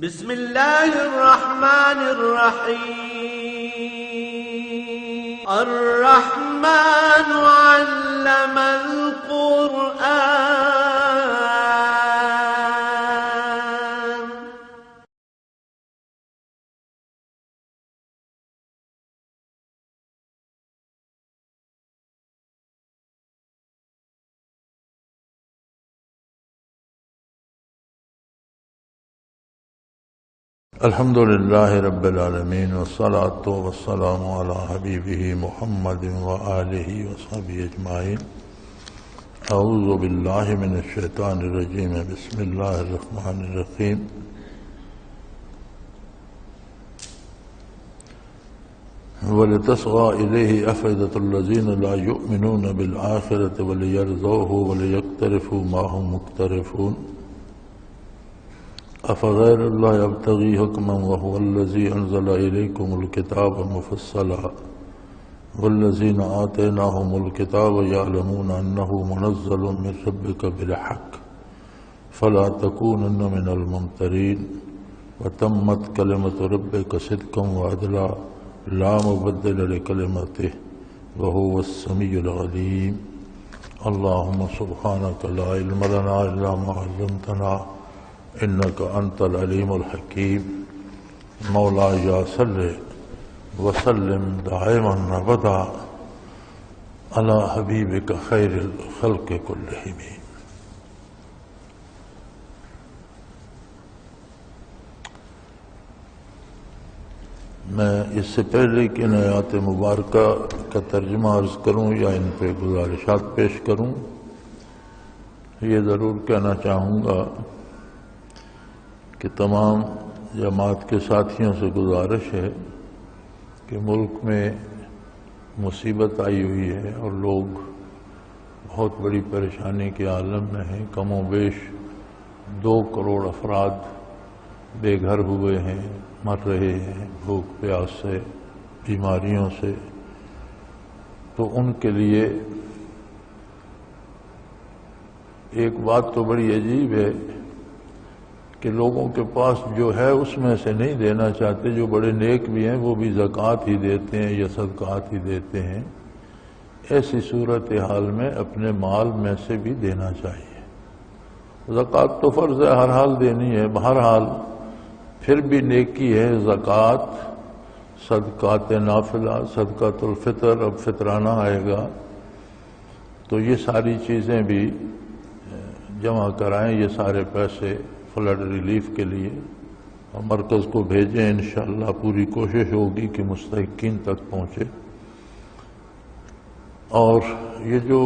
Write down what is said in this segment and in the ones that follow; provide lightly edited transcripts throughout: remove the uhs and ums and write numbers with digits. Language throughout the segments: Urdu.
بسم الله الرحمن الرحيم. الرحمن علم القرآن. الحمد للہ رب العالمین والصلاة والسلام علی حبیبہ محمد وآلہ وصحبہ اجمعین. اعوذ باللہ من الشیطان الرجیم. بسم اللہ الرحمن الرحیم. وَلِتَصْغَىٰ إِلَيْهِ أَفْئِدَةُ الَّذِينَ لَا يُؤْمِنُونَ بِالْآخِرَةِ وَلِيَرْضَوْهُ وَلِيَقْتَرِفُوا مَا هُمْ مُقْتَرِفُونَ. أَفَغَيْرَ اللَّهِ أَبْتَغِي حُكْمًا وَهُوَ الَّذِي أَنزَلَ إِلَيْكُمُ الْكِتَابَ مُفَصَّلًا وَالَّذِينَ آتَيْنَاهُمُ الْكِتَابَ يَعْلَمُونَ أَنَّهُ مُنَزَّلٌ مِّن رَّبِّكَ بِالْحَقِّ فَلَا تَكُونَنَّ مِنَ الْمُمْتَرِينَ. وَتَمَّتْ كَلِمَةُ رَبِّكَ صِدْقًا وَعَدْلًا لَّا مُبَدِّلَ لِكَلِمَاتِهِ وَهُوَ السَّمِيعُ الْعَلِيمُ. اللهم سبحانك لا علم لنا إلا ما علمتنا إنك أنت العليم الحكيم. مولاي صل وسلم دائما أبدا على حبيبك خير الخلق كلهم. میں اس سے پہلے کہ ان آیات مبارکہ کا ترجمہ عرض کروں یا ان پہ گزارشات پیش کروں، یہ ضرور کہنا چاہوں گا کہ تمام جماعت کے ساتھیوں سے گزارش ہے کہ ملک میں مصیبت آئی ہوئی ہے اور لوگ بہت بڑی پریشانی کے عالم میں ہیں. کم و بیش 2 کروڑ افراد بے گھر ہوئے ہیں، مر رہے ہیں بھوک پیاس سے، بیماریوں سے. تو ان کے لیے ایک بات تو بڑی عجیب ہے کہ لوگوں کے پاس جو ہے اس میں سے نہیں دینا چاہتے. جو بڑے نیک بھی ہیں وہ بھی زکوٰۃ ہی دیتے ہیں یا صدقات ہی دیتے ہیں. ایسی صورتحال میں اپنے مال میں سے بھی دینا چاہیے. زکوٰۃ تو فرض ہے، ہر حال دینی ہے. بہرحال پھر بھی نیکی ہے زکوٰۃ، صدقات نافلہ، صدقۃ الفطر، اب فطرانہ آئے گا تو یہ ساری چیزیں بھی جمع کرائیں. یہ سارے پیسے فلڈ ریلیف کے لیے اور مرکز کو بھیجیں. انشاءاللہ پوری کوشش ہوگی کہ مستحقین تک پہنچے. اور یہ جو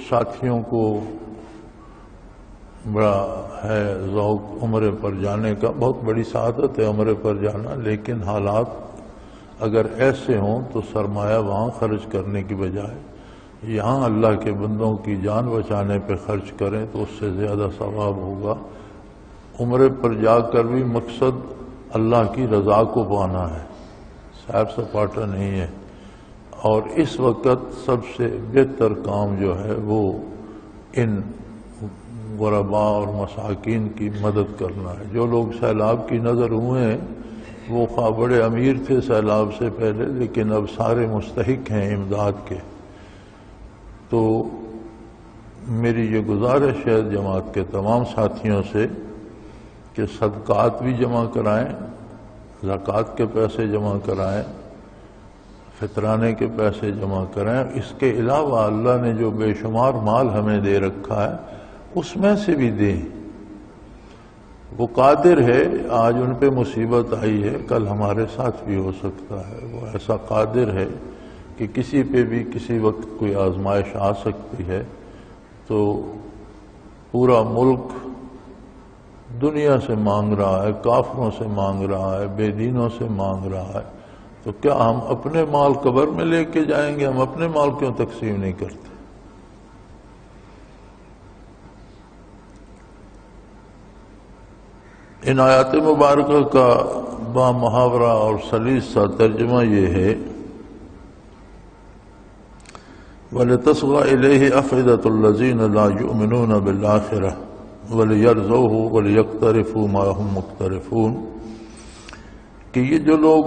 ساتھیوں کو بڑا ہے ذوق عمرے پر جانے کا، بہت بڑی سعادت ہے عمرے پر جانا، لیکن حالات اگر ایسے ہوں تو سرمایہ وہاں خرچ کرنے کی بجائے یہاں اللہ کے بندوں کی جان بچانے پہ خرچ کریں تو اس سے زیادہ ثواب ہوگا. عمرے پر جا کر بھی مقصد اللہ کی رضا کو پانا ہے، سیر سپاٹا نہیں ہے. اور اس وقت سب سے بہتر کام جو ہے وہ ان غرباء اور مساکین کی مدد کرنا ہے. جو لوگ سیلاب کی نظر ہوئے ہیں وہ خواہ بڑے امیر تھے سیلاب سے پہلے، لیکن اب سارے مستحق ہیں امداد کے. تو میری یہ گزارش ہے جماعت کے تمام ساتھیوں سے کہ صدقات بھی جمع کرائیں، زکوٰۃ کے پیسے جمع کرائیں، فطرانے کے پیسے جمع کرائیں. اس کے علاوہ اللہ نے جو بے شمار مال ہمیں دے رکھا ہے اس میں سے بھی دیں. وہ قادر ہے. آج ان پہ مصیبت آئی ہے، کل ہمارے ساتھ بھی ہو سکتا ہے. وہ ایسا قادر ہے کہ کسی پہ بھی کسی وقت کوئی آزمائش آ سکتی ہے. تو پورا ملک دنیا سے مانگ رہا ہے، کافروں سے مانگ رہا ہے، بے دینوں سے مانگ رہا ہے. تو کیا ہم اپنے مال قبر میں لے کے جائیں گے؟ ہم اپنے مال کیوں تقسیم نہیں کرتے؟ ان آیات مبارکہ کا با محاورہ اور سلیس سا ترجمہ یہ ہے: وَلِتَصْغَىٰ إِلَيْهِ أَفْئِدَةُ الَّذِينَ لَا يُؤْمِنُونَ بِالْآخِرَةِ وَلِيَرْزَوْهُ وَلِيَقْتَرِفُوا مَا هُمْ مُقْتَرِفُونَ کہ یہ جو لوگ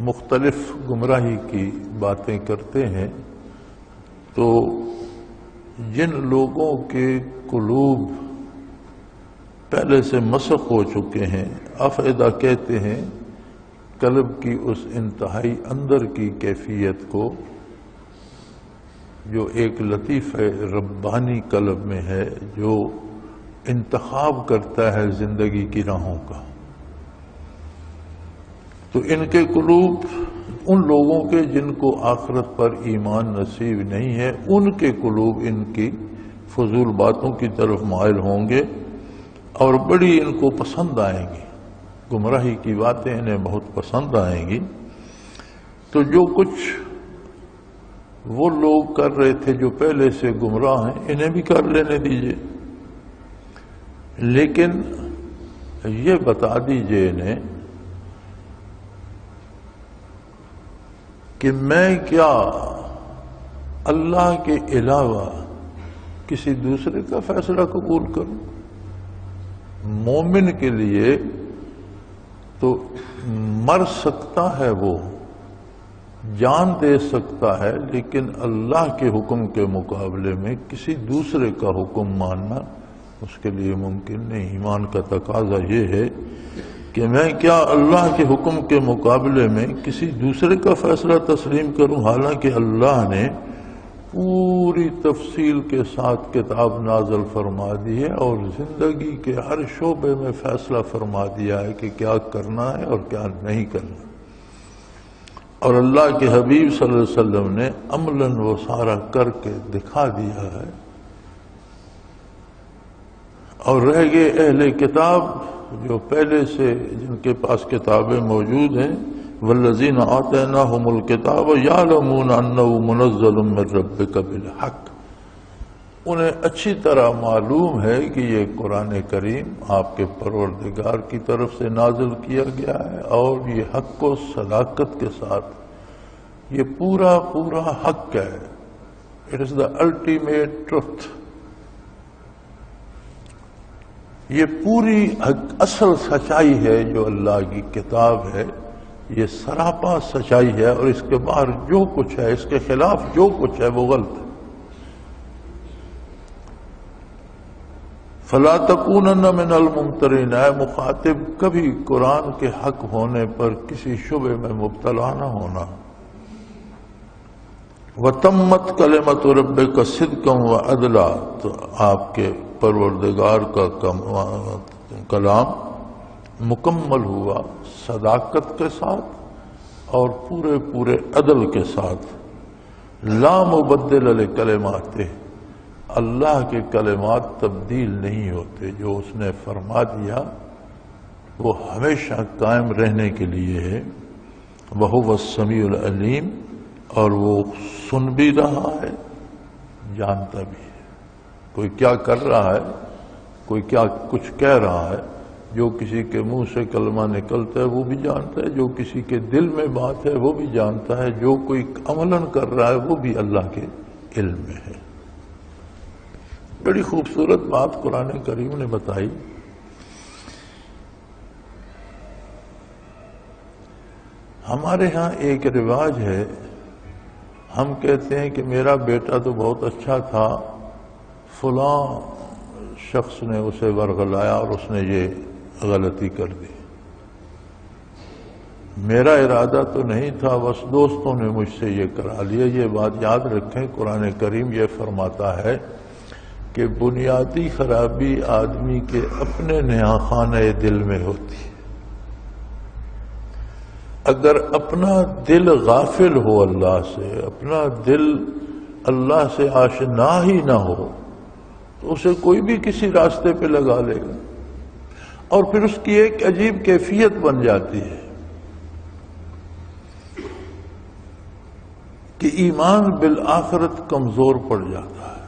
مختلف گمراہی کی باتیں کرتے ہیں تو جن لوگوں کے قلوب پہلے سے مسخ ہو چکے ہیں، افئدہ کہتے ہیں قلب کی اس انتہائی اندر کی کیفیت کو جو ایک لطیف ربانی قلب میں ہے، جو انتخاب کرتا ہے زندگی کی راہوں کا، تو ان کے قلوب ان لوگوں کے جن کو آخرت پر ایمان نصیب نہیں ہے، ان کے قلوب ان کی فضول باتوں کی طرف مائل ہوں گے اور بڑی ان کو پسند آئیں گی، گمراہی کی باتیں انہیں بہت پسند آئیں گی۔ تو جو کچھ وہ لوگ کر رہے تھے جو پہلے سے گمراہ ہیں، انہیں بھی کر لینے دیجئے، لیکن یہ بتا دیجئے انہیں کہ میں کیا اللہ کے علاوہ کسی دوسرے کا فیصلہ قبول کروں؟ مومن کے لیے تو مر سکتا ہے، وہ جان دے سکتا ہے، لیکن اللہ کے حکم کے مقابلے میں کسی دوسرے کا حکم ماننا اس کے لیے ممکن نہیں۔ ایمان کا تقاضا یہ ہے کہ میں کیا اللہ کے حکم کے مقابلے میں کسی دوسرے کا فیصلہ تسلیم کروں، حالانکہ اللہ نے پوری تفصیل کے ساتھ کتاب نازل فرما دی ہے اور زندگی کے ہر شعبے میں فیصلہ فرما دیا ہے کہ کیا کرنا ہے اور کیا نہیں کرنا، اور اللہ کے حبیب صلی اللہ علیہ وسلم نے عملاً وہ سارا کر کے دکھا دیا ہے۔ اور رہ گئے اہل کتاب جو پہلے سے جن کے پاس کتابیں موجود ہیں، والذین آتیناہم الکتاب یعلمون انہ منزل من ربک بالحق، انہیں اچھی طرح معلوم ہے کہ یہ قرآن کریم آپ کے پروردگار کی طرف سے نازل کیا گیا ہے اور یہ حق و صداقت کے ساتھ، یہ پورا حق ہے۔ It is the ultimate truth, یہ پوری اصل سچائی ہے جو اللہ کی کتاب ہے، یہ سراپا سچائی ہے، اور اس کے باہر جو کچھ ہے، اس کے خلاف جو کچھ ہے وہ غلط ہے۔ فَلَا تَكُونَنَّ مِنَ الْمُمْتَرِينَ، اے مخاطب کبھی قرآن کے حق ہونے پر کسی شبے میں مبتلا نہ ہونا۔ وَتَمَّتْ كَلِمَةُ رَبِّكَ صِدْقًا وَعَدْلًا، تو آپ کے پروردگار کا کلام مکمل ہوا صداقت کے ساتھ اور پورے عدل کے ساتھ۔ لا مبدل لکلماتہ، اللہ کے کلمات تبدیل نہیں ہوتے، جو اس نے فرما دیا وہ ہمیشہ قائم رہنے کے لیے ہے۔ وَهُوَ السَّمِيعُ الْعَلِيمُ، اور وہ سن بھی رہا ہے، جانتا بھی ہے، کوئی کیا کر رہا ہے، کوئی کیا کچھ کہہ رہا ہے، جو کسی کے منہ سے کلمہ نکلتا ہے وہ بھی جانتا ہے، جو کسی کے دل میں بات ہے وہ بھی جانتا ہے، جو کوئی عملاً کر رہا ہے وہ بھی اللہ کے علم میں ہے۔ بڑی خوبصورت بات قرآن کریم نے بتائی۔ ہمارے ہاں ایک رواج ہے، ہم کہتے ہیں کہ میرا بیٹا تو بہت اچھا تھا، فلاں شخص نے اسے ورغلایا اور اس نے یہ غلطی کر دی، میرا ارادہ تو نہیں تھا، بس دوستوں نے مجھ سے یہ کرا لیا۔ یہ بات یاد رکھیں، قرآن کریم یہ فرماتا ہے کہ بنیادی خرابی آدمی کے اپنے نہاں خانہ دل میں ہوتی ہے۔ اگر اپنا دل غافل ہو اللہ سے، اپنا دل اللہ سے آشنا ہی نہ ہو، تو اسے کوئی بھی کسی راستے پہ لگا لے گا، اور پھر اس کی ایک عجیب کیفیت بن جاتی ہے کہ ایمان بالآخرت کمزور پڑ جاتا ہے۔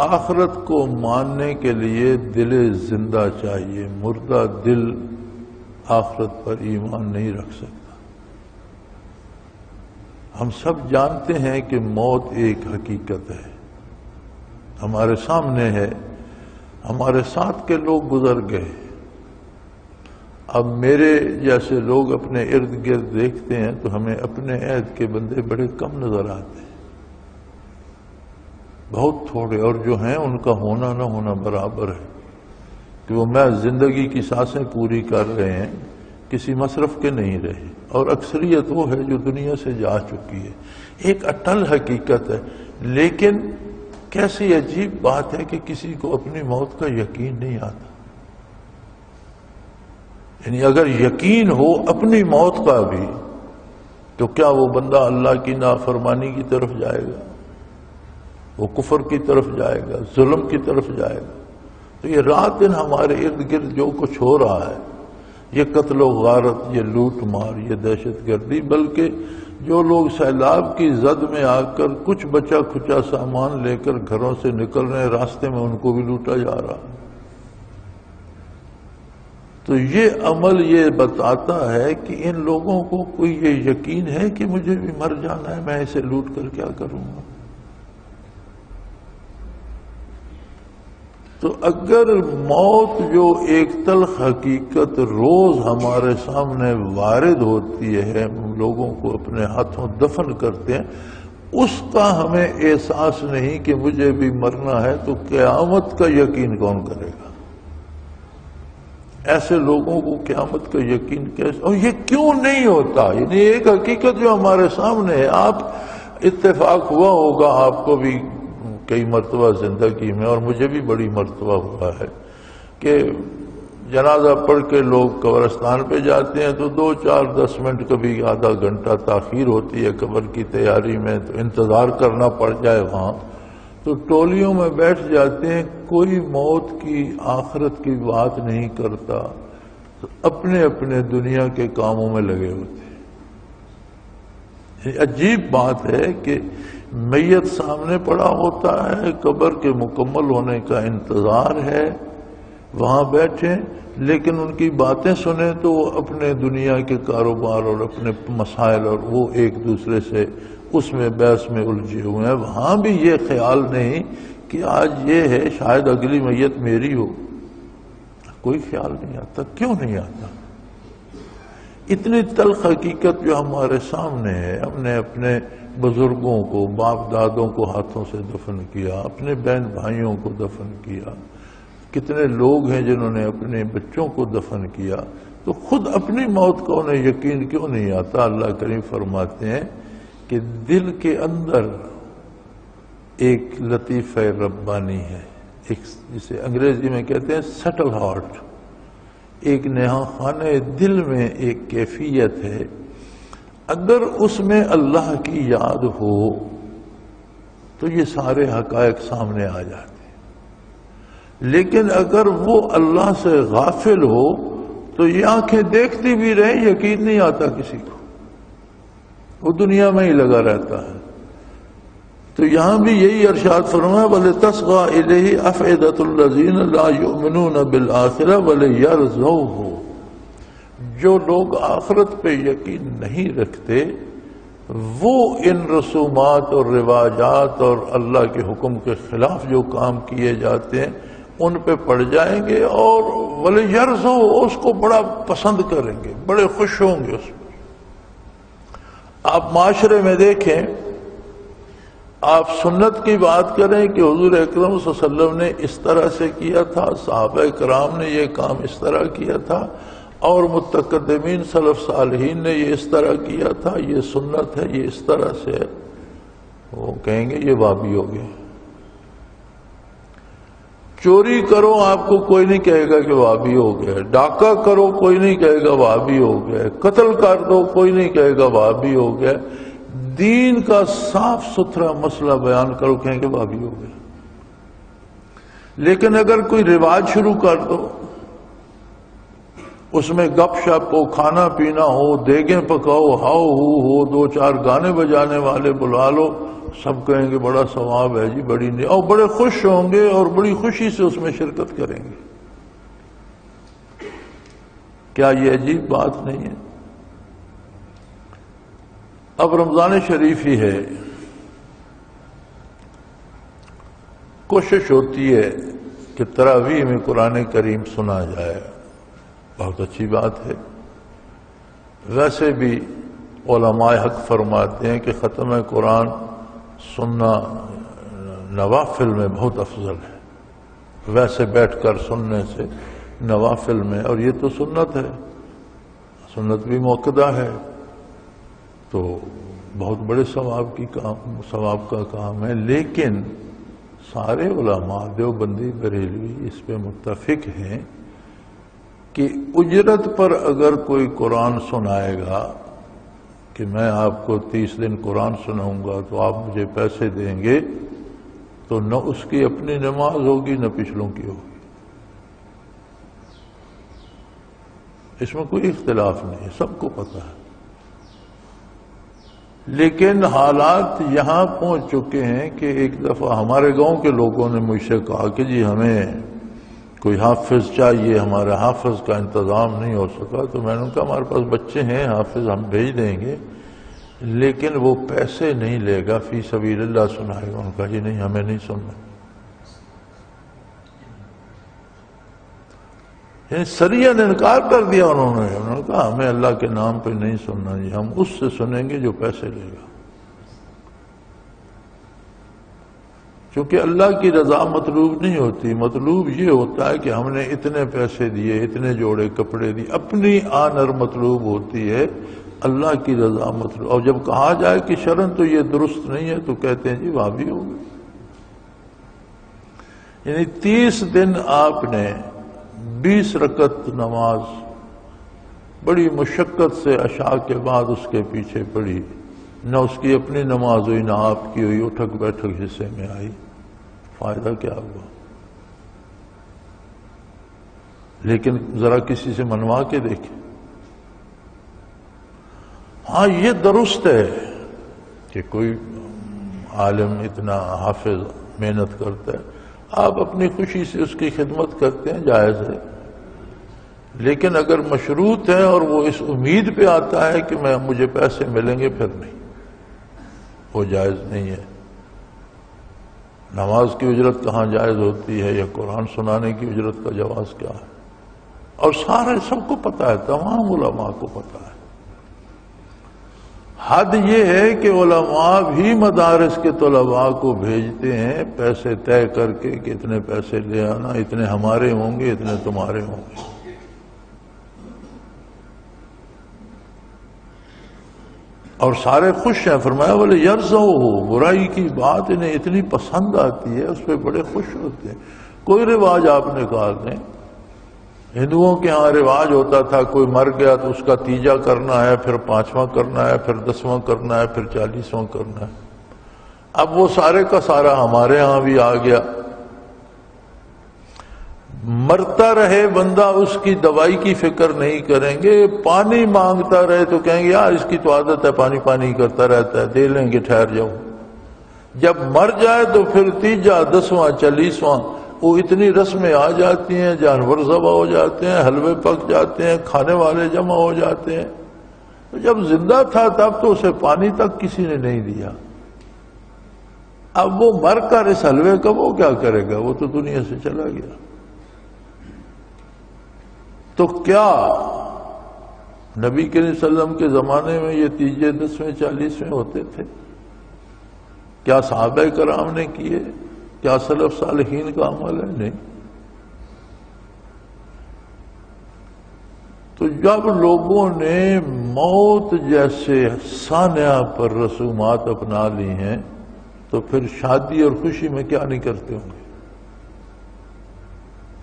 آخرت کو ماننے کے لیے دل زندہ چاہیے، مردہ دل آخرت پر ایمان نہیں رکھ سکتا۔ ہم سب جانتے ہیں کہ موت ایک حقیقت ہے، ہمارے سامنے ہے، ہمارے ساتھ کے لوگ گزر گئے، اب میرے جیسے لوگ اپنے ارد گرد دیکھتے ہیں تو ہمیں اپنے عہد کے بندے بڑے کم نظر آتے ہیں، بہت تھوڑے، اور جو ہیں ان کا ہونا نہ ہونا برابر ہے کہ وہ میں زندگی کی سانسیں پوری کر رہے ہیں، کسی مصرف کے نہیں رہے، اور اکثریت وہ ہے جو دنیا سے جا چکی ہے۔ ایک اٹل حقیقت ہے، لیکن کیسی عجیب بات ہے کہ کسی کو اپنی موت کا یقین نہیں آتا۔ یعنی اگر یقین ہو اپنی موت کا بھی تو کیا وہ بندہ اللہ کی نافرمانی کی طرف جائے گا، وہ کفر کی طرف جائے گا، ظلم کی طرف جائے گا؟ تو یہ رات دن ہمارے ارد گرد جو کچھ ہو رہا ہے، یہ قتل و غارت، یہ لوٹ مار، یہ دہشت گردی، بلکہ جو لوگ سیلاب کی زد میں آ کر کچھ بچا کھچا سامان لے کر گھروں سے نکل رہے ہیں، راستے میں ان کو بھی لوٹا جا رہا ہے۔ تو یہ عمل یہ بتاتا ہے کہ ان لوگوں کو کوئی یہ یقین ہے کہ مجھے بھی مر جانا ہے، میں اسے لوٹ کر کیا کروں گا؟ تو اگر موت جو ایک تلخ حقیقت روز ہمارے سامنے وارد ہوتی ہے، ہم لوگوں کو اپنے ہاتھوں دفن کرتے ہیں، اس کا ہمیں احساس نہیں کہ مجھے بھی مرنا ہے، تو قیامت کا یقین کون کرے گا؟ ایسے لوگوں کو قیامت کا یقین کیسے، اور یہ کیوں نہیں ہوتا؟ یعنی ایک حقیقت جو ہمارے سامنے ہے، آپ اتفاق ہوا ہوگا آپ کو بھی کئی مرتبہ زندگی میں، اور مجھے بھی بڑی مرتبہ ہوا ہے کہ جنازہ پڑھ کے لوگ قبرستان پہ جاتے ہیں تو 2 4 10 منٹ، کبھی آدھا گھنٹہ تاخیر ہوتی ہے قبر کی تیاری میں، تو انتظار کرنا پڑ جائے وہاں، تو ٹولیوں میں بیٹھ جاتے ہیں، کوئی موت کی آخرت کی بات نہیں کرتا، تو اپنے اپنے دنیا کے کاموں میں لگے ہوتے ہیں۔ یہ عجیب بات ہے کہ میت سامنے پڑا ہوتا ہے، قبر کے مکمل ہونے کا انتظار ہے، وہاں بیٹھے، لیکن ان کی باتیں سنیں تو وہ اپنے دنیا کے کاروبار اور اپنے مسائل، اور وہ ایک دوسرے سے اس میں بحث میں الجھے ہوئے ہیں۔ وہاں بھی یہ خیال نہیں کہ آج یہ ہے شاید اگلی میت میری ہو، کوئی خیال نہیں آتا۔ کیوں نہیں آتا؟ اتنی تلخ حقیقت جو ہمارے سامنے ہے، ہم نے اپنے بزرگوں کو، باپ دادوں کو ہاتھوں سے دفن کیا، اپنے بہن بھائیوں کو دفن کیا، کتنے لوگ ہیں جنہوں نے اپنے بچوں کو دفن کیا، تو خود اپنی موت کا انہیں یقین کیوں نہیں آتا؟ اللہ کریم فرماتے ہیں کہ دل کے اندر ایک لطیفہ ربانی ہے، ایک جسے انگریزی میں کہتے ہیں سٹل ہارٹ، ایک نہاں خانہ دل میں ایک کیفیت ہے، اگر اس میں اللہ کی یاد ہو تو یہ سارے حقائق سامنے آ جاتے ہیں، لیکن اگر وہ اللہ سے غافل ہو تو یہ آنکھیں دیکھتی بھی رہیں یقین نہیں آتا کسی کو، وہ دنیا میں ہی لگا رہتا ہے۔ تو یہاں بھی یہی ارشاد فرمایا وَلِتَصْغَىٰ إِلَيْهِ أَفْئِدَةُ الَّذِينَ لَا يُؤْمِنُونَ بِالْآخِرَةِ وَلِيَرْضَوْهُ، جو لوگ آخرت پہ یقین نہیں رکھتے وہ ان رسومات اور رواجات اور اللہ کے حکم کے خلاف جو کام کیے جاتے ہیں ان پہ پڑ جائیں گے، اور وَلِيَرْضَوْهُ، اس کو بڑا پسند کریں گے، بڑے خوش ہوں گے اس پر۔ آپ معاشرے میں دیکھیں، آپ سنت کی بات کریں کہ حضور اکرم صلی اللہ علیہ وسلم نے اس طرح سے کیا تھا، صحابہ کرام نے یہ کام اس طرح کیا تھا، اور متقدمین سلف صالحین نے یہ اس طرح کیا تھا، یہ سنت ہے، یہ اس طرح سے ہے، وہ کہیں گے یہ وہابی ہو گئے۔ چوری کرو آپ کو کوئی نہیں کہے گا کہ وہابی ہو گئے، ڈاکہ کرو کوئی نہیں کہے گا وہابی ہو گئے، قتل کر دو کوئی نہیں کہے گا وہابی ہو گئے، دین کا صاف ستھرا مسئلہ بیان کرو کہیں گے وہابی ہو گئے۔ لیکن اگر کوئی رواج شروع کر دو، اس میں گپ شپ ہو، کھانا پینا ہو، دیگیں پکاؤ، ہاؤ ہو، 2 4 گانے بجانے والے بلا لو، سب کہیں گے بڑا ثواب ہے جی، بڑی نہیں، اور بڑے خوش ہوں گے اور بڑی خوشی سے اس میں شرکت کریں گے۔ کیا یہ عجیب بات نہیں ہے؟ اب رمضان شریف ہی ہے، کوشش ہوتی ہے کہ تراویح میں قرآن کریم سنا جائے، بہت اچھی بات ہے۔ ویسے بھی علماء حق فرماتے ہیں کہ ختم قرآن سننا نوافل میں بہت افضل ہے، ویسے بیٹھ کر سننے سے نوافل میں، اور یہ تو سنت ہے، سنت بھی موقدہ ہے، تو بہت بڑے ثواب کا کام ہے۔ لیکن سارے علماء دیوبندی بریلوی اس پہ متفق ہیں کہ اجرت پر اگر کوئی قرآن سنائے گا کہ میں آپ کو 30 دن قرآن سناؤں گا تو آپ مجھے پیسے دیں گے، تو نہ اس کی اپنی نماز ہوگی نہ پچھلوں کی ہوگی، اس میں کوئی اختلاف نہیں ہے، سب کو پتہ ہے۔ لیکن حالات یہاں پہنچ چکے ہیں کہ ایک دفعہ ہمارے گاؤں کے لوگوں نے مجھ سے کہا کہ جی ہمیں کوئی حافظ چاہیے، ہمارے حافظ کا انتظام نہیں ہو سکا، تو میں نے کہا ہمارے پاس بچے ہیں حافظ، ہم بھیج دیں گے، لیکن وہ پیسے نہیں لے گا، فی سبیل اللہ سنائے گا۔ انہوں نے کہا جی نہیں، ہمیں نہیں سننا، یعنی سریعاً انکار کر دیا انہوں نے کہا ہمیں اللہ کے نام پہ نہیں سننا جی، ہم اس سے سنیں گے جو پیسے لے گا، کیونکہ اللہ کی رضا مطلوب نہیں ہوتی، مطلوب یہ ہوتا ہے کہ ہم نے اتنے پیسے دیے، اتنے جوڑے کپڑے دیے، اپنی آنر مطلوب ہوتی ہے، اللہ کی رضا مطلوب۔ اور جب کہا جائے کہ شرن تو یہ درست نہیں ہے تو کہتے ہیں جی وہابی ہو گئے۔ یعنی 30 دن آپ نے 20 رکعت نماز بڑی مشقت سے عشاء کے بعد اس کے پیچھے پڑھی، نہ اس کی اپنی نماز ہوئی نہ آپ کی ہوئی، اٹھک بیٹھک حصے میں آئی، فائدہ کیا ہوا؟ لیکن ذرا کسی سے منوا کے دیکھیں۔ ہاں یہ درست ہے کہ کوئی عالم اتنا حافظ محنت کرتا ہے، آپ اپنی خوشی سے اس کی خدمت کرتے ہیں، جائز ہے، لیکن اگر مشروط ہے اور وہ اس امید پہ آتا ہے کہ مجھے پیسے ملیں گے، پھر نہیں، وہ جائز نہیں ہے۔ نماز کی اجرت کہاں جائز ہوتی ہے، یا قرآن سنانے کی اجرت کا جواز کیا ہے؟ اور سارے سب کو پتہ ہے، تمام علماء کو پتہ ہے۔ حد یہ ہے کہ علماء بھی مدارس کے طلباء کو بھیجتے ہیں پیسے طے کر کے کہ اتنے پیسے لے آنا، اتنے ہمارے ہوں گے، اتنے تمہارے ہوں گے۔ اور سارے خوش ہیں، فرمایا بولے یرضوا، برائی کی بات انہیں اتنی پسند آتی ہے، اس پہ بڑے خوش ہوتے ہیں۔ کوئی رواج آپ نکال دیں، ہندوؤں کے ہاں رواج ہوتا تھا کوئی مر گیا تو اس کا تیجا کرنا ہے، پھر 5واں کرنا ہے، پھر 10واں کرنا ہے، پھر 40واں کرنا ہے۔ اب وہ سارے کا سارا ہمارے ہاں بھی آ گیا۔ مرتا رہے بندہ، اس کی دوائی کی فکر نہیں کریں گے، پانی مانگتا رہے تو کہیں گے یار اس کی تو عادت ہے، پانی پانی کرتا رہتا ہے، دے لیں گے، ٹھہر جاؤ۔ جب مر جائے تو پھر تیجا، 10واں، 40واں، وہ اتنی رسمیں آ جاتی ہیں، جانور ذبح ہو جاتے ہیں، حلوے پک جاتے ہیں، کھانے والے جمع ہو جاتے ہیں۔ تو جب زندہ تھا تب تو اسے پانی تک کسی نے نہیں دیا، اب وہ مر کر اس حلوے کا وہ کیا کرے گا، وہ تو دنیا سے چلا گیا۔ تو کیا نبی کریم صلی اللہ علیہ وسلم کے زمانے میں یہ تیجے 10ویں 40ویں ہوتے تھے؟ کیا صحابہ کرام نے کیے؟ کیا سلف صالحین کا عمل ہے؟ نہیں۔ تو جب لوگوں نے موت جیسے سانحہ پر رسومات اپنا لی ہیں تو پھر شادی اور خوشی میں کیا نہیں کرتے ہوں گے،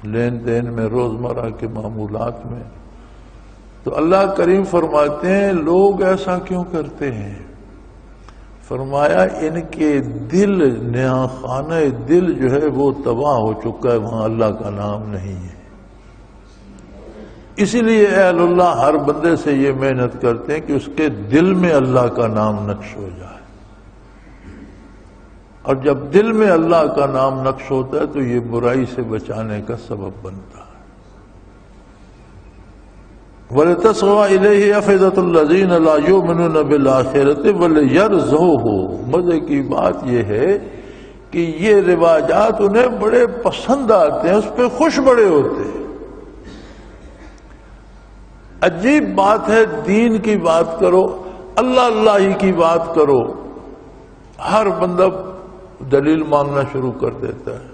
لین دین میں، روزمرہ کے معمولات میں۔ تو اللہ کریم فرماتے ہیں لوگ ایسا کیوں کرتے ہیں؟ فرمایا ان کے دل، نیا خانہ دل جو ہے وہ تباہ ہو چکا ہے، وہاں اللہ کا نام نہیں ہے۔ اسی لیے اہل اللہ ہر بندے سے یہ محنت کرتے ہیں کہ اس کے دل میں اللہ کا نام نقش ہو جائے، اور جب دل میں اللہ کا نام نقش ہوتا ہے تو یہ برائی سے بچانے کا سبب بنتا ہے۔ وَلِتَصْغَىٰ إِلَيْهِ أَفْئِدَةُ الَّذِينَ لَا يُؤْمِنُونَ بِالْآخِرَةِ وَلِيَرْضَوْهُ۔ مزے کی بات یہ ہے کہ یہ رواجات انہیں بڑے پسند آتے ہیں، اس پہ خوش بڑے ہوتے ہیں۔ عجیب بات ہے، دین کی بات کرو، اللہ اللہ ہی کی بات کرو، ہر بندہ دلیل مانگنا شروع کر دیتا ہے،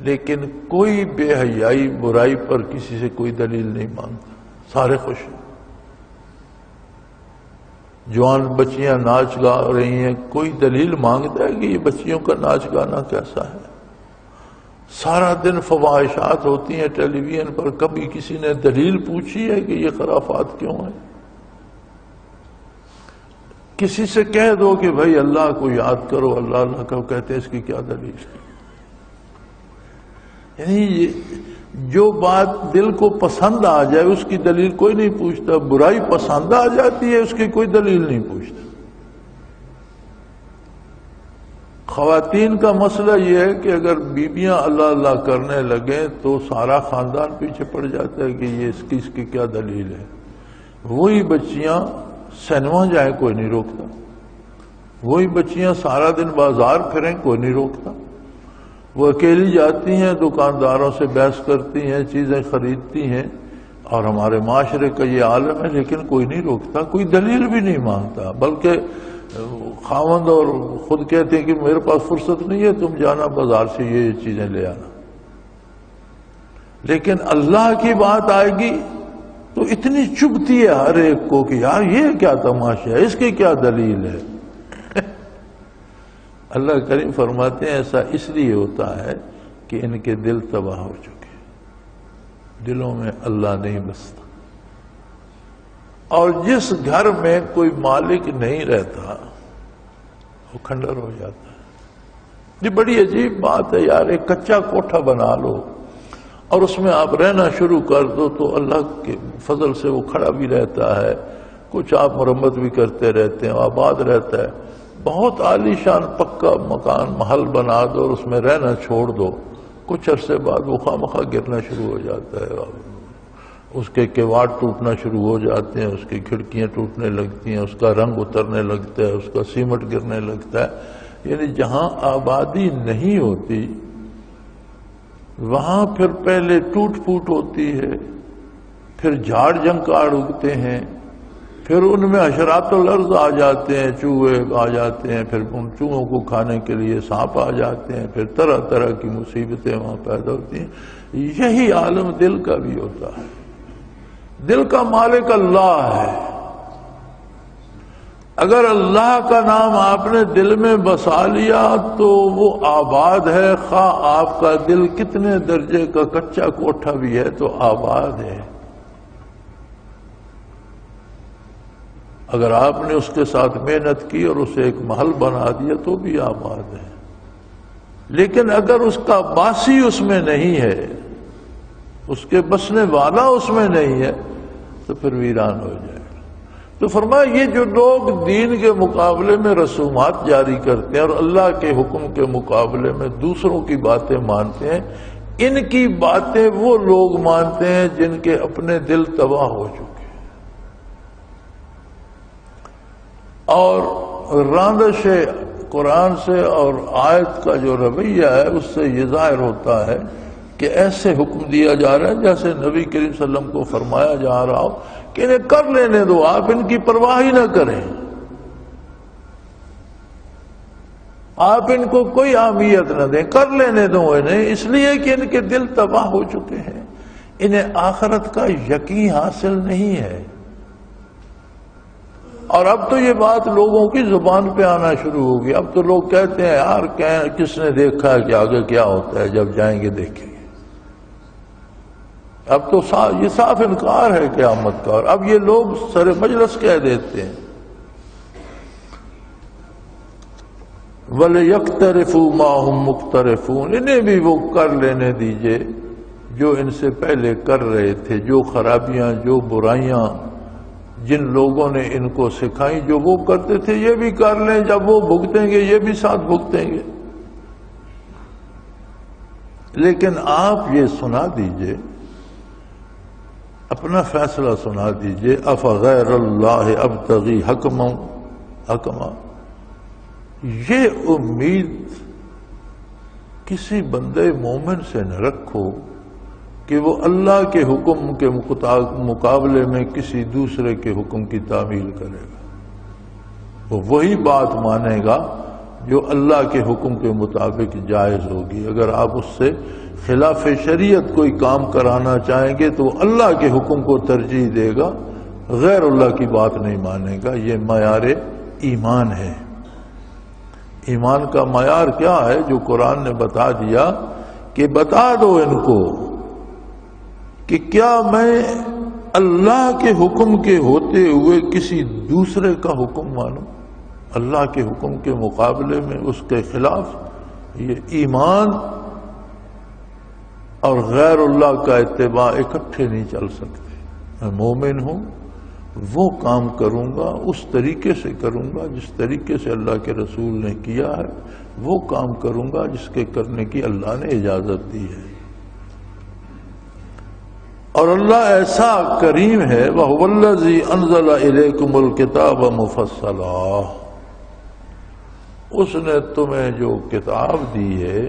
لیکن کوئی بے حیائی برائی پر کسی سے کوئی دلیل نہیں مانگتا، سارے خوش ہیں۔ جوان بچیاں ناچ گا رہی ہیں، کوئی دلیل مانگتا ہے کہ یہ بچیوں کا ناچ گانا کیسا ہے؟ سارا دن فواحشات ہوتی ہیں ٹیلی ویژن پر، کبھی کسی نے دلیل پوچھی ہے کہ یہ خرافات کیوں ہیں؟ کسی سے کہہ دو کہ بھائی اللہ کو یاد کرو، اللہ اللہ کو کہتے ہیں، اس کی کیا دلیل ہے؟ یعنی یہ جو بات دل کو پسند آ جائے اس کی دلیل کوئی نہیں پوچھتا، برائی پسند آ جاتی ہے اس کی کوئی دلیل نہیں پوچھتا۔ خواتین کا مسئلہ یہ ہے کہ اگر بیویاں اللہ اللہ کرنے لگیں تو سارا خاندان پیچھے پڑ جاتا ہے کہ یہ اس کی کیا دلیل ہے۔ وہی بچیاں سینما جائیں کوئی نہیں روکتا، وہی بچیاں سارا دن بازار پھریں کوئی نہیں روکتا، وہ اکیلی جاتی ہیں، دکانداروں سے بحث کرتی ہیں، چیزیں خریدتی ہیں، اور ہمارے معاشرے کا یہ عالم ہے، لیکن کوئی نہیں روکتا، کوئی دلیل بھی نہیں مانگتا، بلکہ خاوند اور خود کہتے ہیں کہ میرے پاس فرصت نہیں ہے، تم جانا بازار سے یہ چیزیں لے آنا۔ لیکن اللہ کی بات آئے گی تو اتنی چبھتی ہے ہر ایک کو کہ یار یہ کیا تماشا ہے، اس کی کیا دلیل ہے؟ اللہ کریم فرماتے ہیں ایسا اس لیے ہوتا ہے کہ ان کے دل تباہ ہو چکے، دلوں میں اللہ نہیں بستا۔ اور جس گھر میں کوئی مالک نہیں رہتا وہ کھنڈر ہو جاتا ہے۔ یہ بڑی عجیب بات ہے یار، ایک کچا کوٹھا بنا لو اور اس میں آپ رہنا شروع کر دو تو اللہ کے فضل سے وہ کھڑا بھی رہتا ہے، کچھ آپ مرمت بھی کرتے رہتے ہیں، آباد رہتا ہے۔ بہت عالی شان پکا مکان محل بنا دو اور اس میں رہنا چھوڑ دو، کچھ عرصے بعد وہ خواہ مخواہ گرنا شروع ہو جاتا ہے، اس کے کیواڑ ٹوٹنا شروع ہو جاتے ہیں، اس کی کھڑکیاں ٹوٹنے لگتی ہیں، اس کا رنگ اترنے لگتا ہے، اس کا سیمٹ گرنے لگتا ہے۔ یعنی جہاں آبادی نہیں ہوتی وہاں پھر پہلے ٹوٹ پھوٹ ہوتی ہے، پھر جھاڑ جھنکاڑ اگتے ہیں، پھر ان میں حشرات الارض آ جاتے ہیں، چوہے آ جاتے ہیں، پھر ان چوہوں کو کھانے کے لیے سانپ آ جاتے ہیں، پھر طرح طرح کی مصیبتیں وہاں پیدا ہوتی ہیں۔ یہی عالم دل کا بھی ہوتا ہے۔ دل کا مالک اللہ ہے۔ اگر اللہ کا نام آپ نے دل میں بسا لیا تو وہ آباد ہے، خواہ آپ کا دل کتنے درجے کا کچا کوٹھا بھی ہے تو آباد ہے۔ اگر آپ نے اس کے ساتھ محنت کی اور اسے ایک محل بنا دیا تو بھی آباد ہے، لیکن اگر اس کا باسی اس میں نہیں ہے، اس کے بسنے والا اس میں نہیں ہے تو پھر ویران ہو جائے گا۔ تو فرمایا یہ جو لوگ دین کے مقابلے میں رسومات جاری کرتے ہیں اور اللہ کے حکم کے مقابلے میں دوسروں کی باتیں مانتے ہیں، ان کی باتیں وہ لوگ مانتے ہیں جن کے اپنے دل تباہ ہو چکے ہیں۔ اور راندش قرآن سے اور آیت کا جو رویہ ہے اس سے یہ ظاہر ہوتا ہے کہ ایسے حکم دیا جا رہا ہے جیسے نبی کریم صلی اللہ علیہ وسلم کو فرمایا جا رہا ہو کہ انہیں کر لینے دو، آپ ان کی پرواہ ہی نہ کریں، آپ ان کو کوئی اہمیت نہ دیں، کر لینے دو انہیں، اس لیے کہ ان کے دل تباہ ہو چکے ہیں، انہیں آخرت کا یقین حاصل نہیں ہے۔ اور اب تو یہ بات لوگوں کی زبان پہ آنا شروع ہوگی، اب تو لوگ کہتے ہیں یار کس نے دیکھا ہے کہ آگے کیا ہوتا ہے، جب جائیں گے دیکھیں گے۔ اب تو یہ صاف انکار ہے قیامت کا، اور اب یہ لوگ سر مجلس کہہ دیتے ہیں وَلْيَقْتَرِفُوا مَا هُمْ مُقْتَرِفُونَ، انہیں بھی وہ کر لینے دیجئے جو ان سے پہلے کر رہے تھے، جو خرابیاں، جو برائیاں جن لوگوں نے ان کو سکھائیں، جو وہ کرتے تھے یہ بھی کر لیں، جب وہ بھگتیں گے یہ بھی ساتھ بھگتیں گے۔ لیکن آپ یہ سنا دیجئے، اپنا فیصلہ سنا دیجئے، افغیر اللہ ابتغی حکما، یہ امید کسی بندے مومن سے نہ رکھو کہ وہ اللہ کے حکم کے مقابلے میں کسی دوسرے کے حکم کی تعمیل کرے گا. وہ وہی بات مانے گا جو اللہ کے حکم کے مطابق جائز ہوگی. اگر آپ اس سے خلاف شریعت کوئی کام کرانا چاہیں گے تو اللہ کے حکم کو ترجیح دے گا، غیر اللہ کی بات نہیں مانے گا. یہ معیار ایمان ہے. ایمان کا معیار کیا ہے؟ جو قرآن نے بتا دیا کہ بتا دو ان کو کہ کیا میں اللہ کے حکم کے ہوتے ہوئے کسی دوسرے کا حکم مانوں، اللہ کے حکم کے مقابلے میں اس کے خلاف؟ یہ ایمان اور غیر اللہ کا اتباع اکٹھے نہیں چل سکتے. میں مومن ہوں، وہ کام کروں گا، اس طریقے سے کروں گا جس طریقے سے اللہ کے رسول نے کیا ہے، وہ کام کروں گا جس کے کرنے کی اللہ نے اجازت دی ہے. اور اللہ ایسا کریم ہے، وَهُوَ الَّذِي أَنزَلَ إِلَيْكُمُ الْكِتَابَ مُفَصَّلًا. اس نے تمہیں جو کتاب دی ہے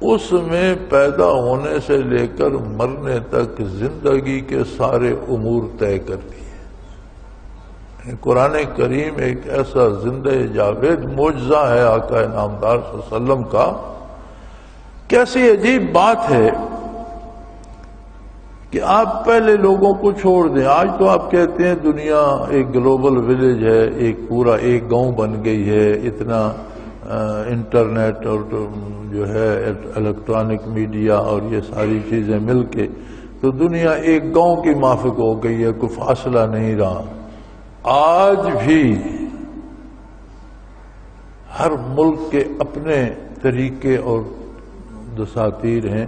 اس میں پیدا ہونے سے لے کر مرنے تک زندگی کے سارے امور طے کر دیے. قرآن کریم ایک ایسا زندہ جاوید معجزہ ہے آقا نامدار صلی اللہ علیہ وسلم کا. کیسی عجیب بات ہے کہ آپ پہلے لوگوں کو چھوڑ دیں. آج تو آپ کہتے ہیں دنیا ایک گلوبل ولیج ہے، ایک پورا ایک گاؤں بن گئی ہے. اتنا انٹرنیٹ اور جو ہے الیکٹرانک میڈیا اور یہ ساری چیزیں مل کے تو دنیا ایک گاؤں کی مافک ہو گئی ہے، کوئی فاصلہ نہیں رہا. آج بھی ہر ملک کے اپنے طریقے اور دساتیر ہیں.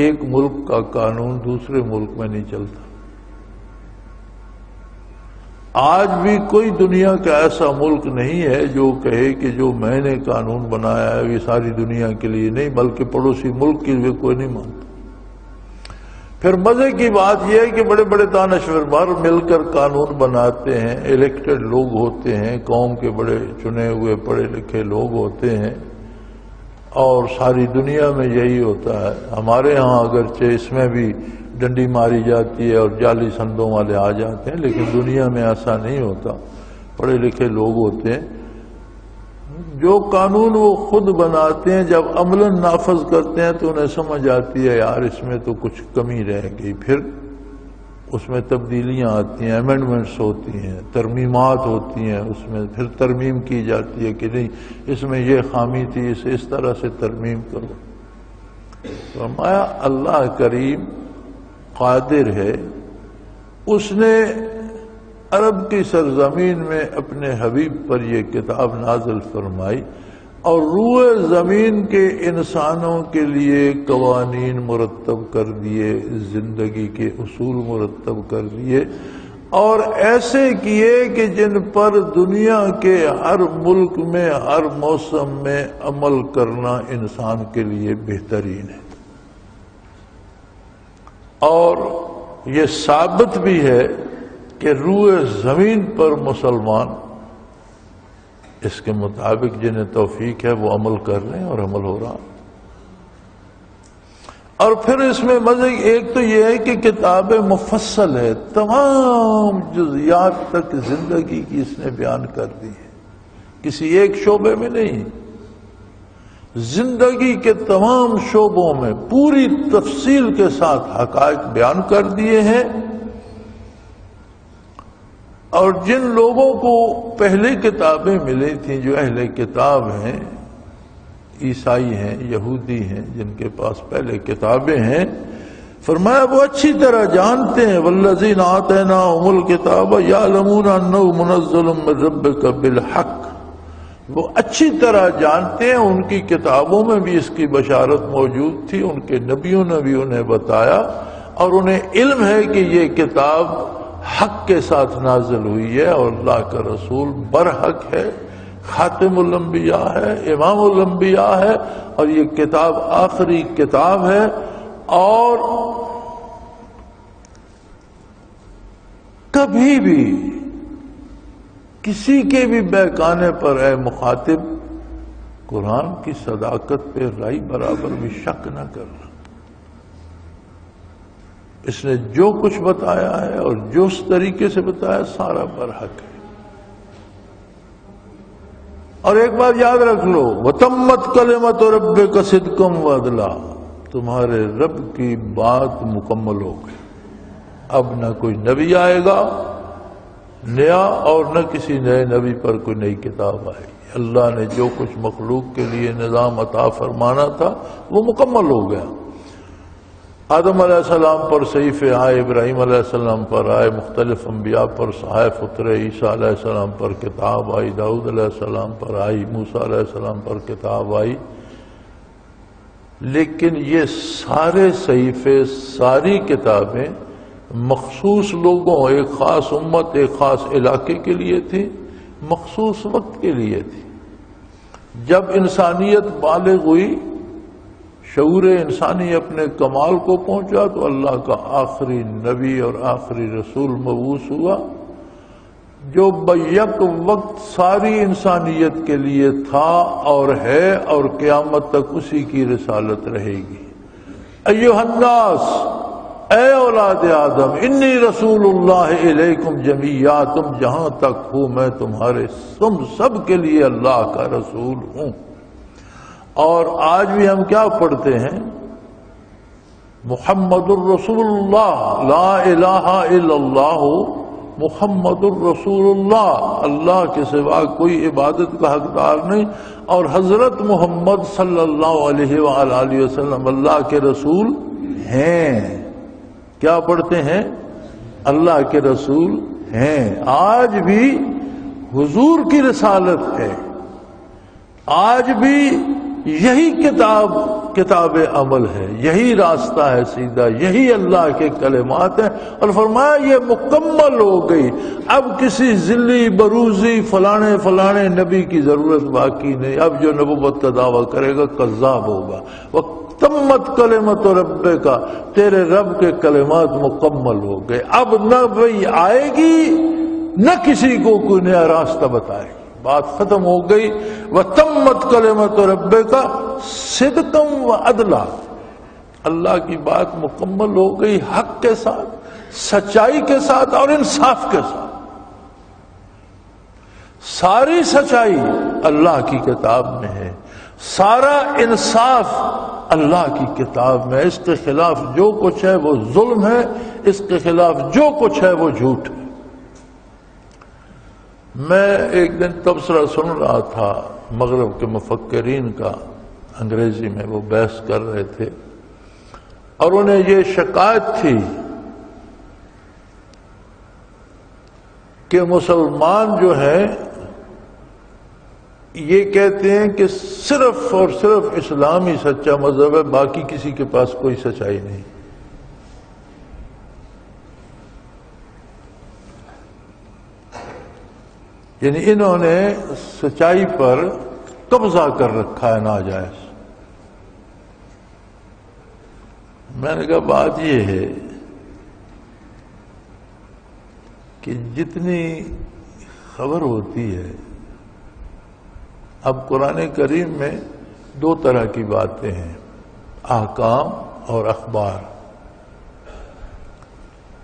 ایک ملک کا قانون دوسرے ملک میں نہیں چلتا. آج بھی کوئی دنیا کا ایسا ملک نہیں ہے جو کہے کہ جو میں نے قانون بنایا ہے یہ ساری دنیا کے لیے نہیں، بلکہ پڑوسی ملک کے لیے کوئی نہیں مانتا. پھر مزے کی بات یہ ہے کہ بڑے بڑے دانشور بھر مل کر قانون بناتے ہیں. الیکٹڈ لوگ ہوتے ہیں، قوم کے بڑے چنے ہوئے پڑھے لکھے لوگ ہوتے ہیں، اور ساری دنیا میں یہی ہوتا ہے. ہمارے ہاں اگرچہ اس میں بھی ڈنڈی ماری جاتی ہے اور جعلی سندوں والے آ جاتے ہیں، لیکن دنیا میں ایسا نہیں ہوتا. پڑھے لکھے لوگ ہوتے ہیں، جو قانون وہ خود بناتے ہیں جب عملاً نافذ کرتے ہیں تو انہیں سمجھ آتی ہے یار اس میں تو کچھ کمی رہ گئی. پھر اس میں تبدیلیاں آتی ہیں، امینڈمنٹس ہوتی ہیں، ترمیمات ہوتی ہیں. اس میں پھر ترمیم کی جاتی ہے کہ نہیں اس میں یہ خامی تھی، اسے اس طرح سے ترمیم کرو. فرمایا اللہ کریم قادر ہے. اس نے عرب کی سرزمین میں اپنے حبیب پر یہ کتاب نازل فرمائی اور روئے زمین کے انسانوں کے لیے قوانین مرتب کر دیے، زندگی کے اصول مرتب کر دیے، اور ایسے کیے کہ جن پر دنیا کے ہر ملک میں ہر موسم میں عمل کرنا انسان کے لیے بہترین ہے. اور یہ ثابت بھی ہے کہ روئے زمین پر مسلمان اس کے مطابق جنہیں توفیق ہے وہ عمل کر رہے ہیں اور عمل ہو رہا. اور پھر اس میں مزے ایک تو یہ ہے کہ کتاب مفصل ہے، تمام جزیات تک زندگی کی اس نے بیان کر دی ہے، کسی ایک شعبے میں نہیں، زندگی کے تمام شعبوں میں پوری تفصیل کے ساتھ حقائق بیان کر دیے ہیں. اور جن لوگوں کو پہلے کتابیں ملی تھیں، جو اہل کتاب ہیں، عیسائی ہیں، یہودی ہیں، جن کے پاس پہلے کتابیں ہیں، فرمایا وہ اچھی طرح جانتے ہیں والذین آتیناہم الکتاب یعلمون انہ منزل من ربک بالحق. وہ اچھی طرح جانتے ہیں، ان کی کتابوں میں بھی اس کی بشارت موجود تھی، ان کے نبیوں نے بھی انہیں بتایا، اور انہیں علم ہے کہ یہ کتاب حق کے ساتھ نازل ہوئی ہے اور اللہ کا رسول برحق ہے، خاتم الانبیاء ہے، امام الانبیاء ہے، اور یہ کتاب آخری کتاب ہے. اور کبھی بھی کسی کے بھی بہکانے پر اے مخاطب قرآن کی صداقت پہ رائی برابر بھی شک نہ کرنا. اس نے جو کچھ بتایا ہے اور جو اس طریقے سے بتایا سارا برحق ہے. اور ایک بات یاد رکھ لو، وَتَمَّتْ كَلِمَةُ رَبِّكَ صِدْقًا وَعَدْلًا، تمہارے رب کی بات مکمل ہو گئی. اب نہ کوئی نبی آئے گا نیا اور نہ کسی نئے نبی پر کوئی نئی کتاب آئے گی. اللہ نے جو کچھ مخلوق کے لیے نظام عطا فرمانا تھا وہ مکمل ہو گیا. آدم علیہ السلام پر صحیفے آئے، ابراہیم علیہ السلام پر آئے، مختلف انبیاء پر صحائف اترے، عیسیٰ علیہ السلام پر کتاب آئی، داؤد علیہ السلام پر آئی، موسیٰ علیہ السلام پر کتاب آئی. لیکن یہ سارے صحیفے، ساری کتابیں مخصوص لوگوں، ایک خاص امت، ایک خاص علاقے کے لیے تھی، مخصوص وقت کے لیے تھی. جب انسانیت بالغ ہوئی، شعور انسانی اپنے کمال کو پہنچا، تو اللہ کا آخری نبی اور آخری رسول مبعوث ہوا، جو بیک وقت ساری انسانیت کے لیے تھا اور ہے اور قیامت تک اسی کی رسالت رہے گی. ایھا الناس، اے اولاد آدم، انی رسول اللہ الیکم جمیعا، تم جہاں تک ہو میں تمہارے تم سب کے لیے اللہ کا رسول ہوں. اور آج بھی ہم کیا پڑھتے ہیں؟ محمد الرسول اللہ، لا الہ الا اللہ محمد الرسول اللہ، اللہ کے سوا کوئی عبادت کا حقدار نہیں، اور حضرت محمد صلی اللہ علیہ وآلہ وسلم اللہ کے رسول ہیں. کیا پڑھتے ہیں؟ اللہ کے رسول ہیں. آج بھی حضور کی رسالت ہے، آج بھی یہی کتاب عمل ہے، یہی راستہ ہے سیدھا، یہی اللہ کے کلمات ہیں. اور فرمایا یہ مکمل ہو گئی، اب کسی ذلی بروزی فلانے نبی کی ضرورت باقی نہیں. اب جو نبوت کا دعویٰ کرے گا کذاب ہوگا. وَتَمَّتْ كَلِمَةُ رَبِّكَ، تیرے رب کے کلمات مکمل ہو گئے. اب نہ وہی آئے گی نہ کسی کو کوئی نیا راستہ بتائے گی، بات ختم ہو گئی. وَتَمَّتْ كَلِمَةُ رَبِّكَ صِدْقًا وَعَدْلًا، اللہ کی بات مکمل ہو گئی حق کے ساتھ، سچائی کے ساتھ اور انصاف کے ساتھ. ساری سچائی اللہ کی کتاب میں ہے، سارا انصاف اللہ کی کتاب میں. اس کے خلاف جو کچھ ہے وہ ظلم ہے، اس کے خلاف جو کچھ ہے وہ جھوٹ ہے. میں ایک دن تبصرہ سن رہا تھا مغرب کے مفکرین کا، انگریزی میں وہ بحث کر رہے تھے، اور انہیں یہ شکایت تھی کہ مسلمان جو ہیں یہ کہتے ہیں کہ صرف اور صرف اسلام ہی سچا مذہب ہے، باقی کسی کے پاس کوئی سچائی نہیں. یعنی انہوں نے سچائی پر قبضہ کر رکھا ہے ناجائز. میں نے کہا بات یہ ہے کہ جتنی خبر ہوتی ہے، اب قرآن کریم میں دو طرح کی باتیں ہیں، احکام اور اخبار.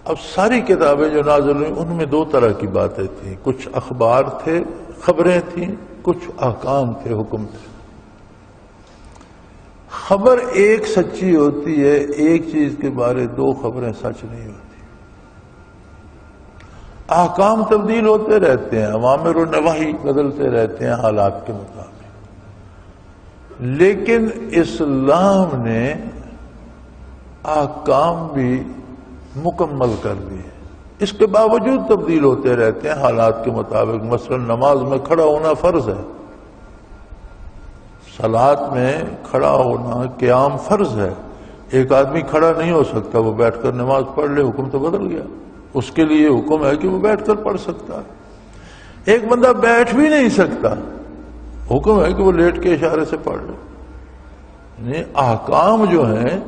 اب ساری کتابیں جو نازل ہوئی ان میں دو طرح کی باتیں تھیں، کچھ اخبار تھے، خبریں تھیں، کچھ احکام تھے، حکم تھے. خبر ایک سچی ہوتی ہے، ایک چیز کے بارے دو خبریں سچ نہیں ہوتی. احکام تبدیل ہوتے رہتے ہیں، اوامر و نواہی بدلتے رہتے ہیں حالات کے مطابق، لیکن اسلام نے احکام بھی مکمل کر دیے. اس کے باوجود تبدیل ہوتے رہتے ہیں حالات کے مطابق. مثلا نماز میں کھڑا ہونا فرض ہے، صلاۃ میں کھڑا ہونا قیام فرض ہے. ایک آدمی کھڑا نہیں ہو سکتا، وہ بیٹھ کر نماز پڑھ لے، حکم تو بدل گیا. اس کے لیے حکم ہے کہ وہ بیٹھ کر پڑھ سکتا ہے. ایک بندہ بیٹھ بھی نہیں سکتا، حکم ہے کہ وہ لیٹ کے اشارے سے پڑھ لے. یعنی احکام جو ہیں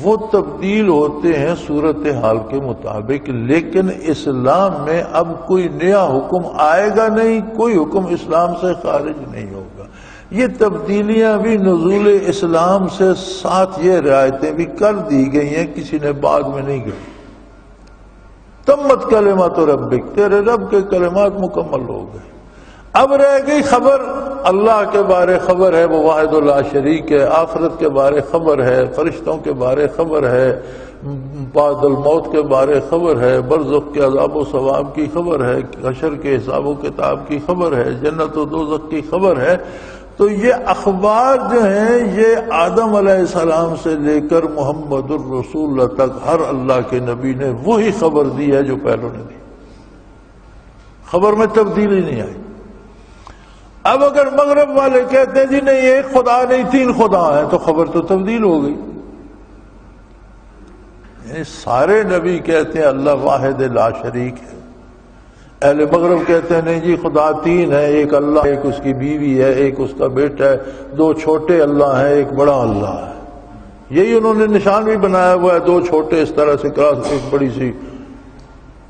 وہ تبدیل ہوتے ہیں صورتحال کے مطابق، لیکن اسلام میں اب کوئی نیا حکم آئے گا نہیں، کوئی حکم اسلام سے خارج نہیں ہوگا. یہ تبدیلیاں بھی نزول اسلام سے ساتھ یہ رعایتیں بھی کر دی گئی ہیں، کسی نے بعد میں نہیں کی۔ تمت کلمات ربک، تیرے رب کے کلمات مکمل ہو گئے۔ اب رہ گئی خبر، اللہ کے بارے خبر ہے، وہ واحد لا شریک ہے، آخرت کے بارے خبر ہے، فرشتوں کے بارے خبر ہے، بعد الموت کے بارے خبر ہے، برزخ کے عذاب و ثواب کی خبر ہے، حشر کے حساب و کتاب کی خبر ہے، جنت و دوزخ کی خبر ہے۔ تو یہ اخبار جو ہیں یہ آدم علیہ السلام سے لے کر محمد الرسول اللہ تک ہر اللہ کے نبی نے وہی خبر دی ہے جو پہلوں نے دی، خبر میں تبدیلی نہیں آئی۔ اب اگر مغرب والے کہتے ہیں جی نہیں ایک خدا نہیں 3 خدا ہیں، تو خبر تو تبدیل ہو گئی۔ یعنی سارے نبی کہتے ہیں اللہ واحد لا شریک ہے، اہل مغرب کہتے ہیں نہیں جی خدا 3 ہے، ایک اللہ، ایک اس کی بیوی ہے، ایک اس کا بیٹا ہے، 2 چھوٹے اللہ ہیں، ایک بڑا اللہ ہے۔ یہی انہوں نے نشان بھی بنایا ہوا ہے، 2 چھوٹے اس طرح سے کراس، ایک بڑی سی۔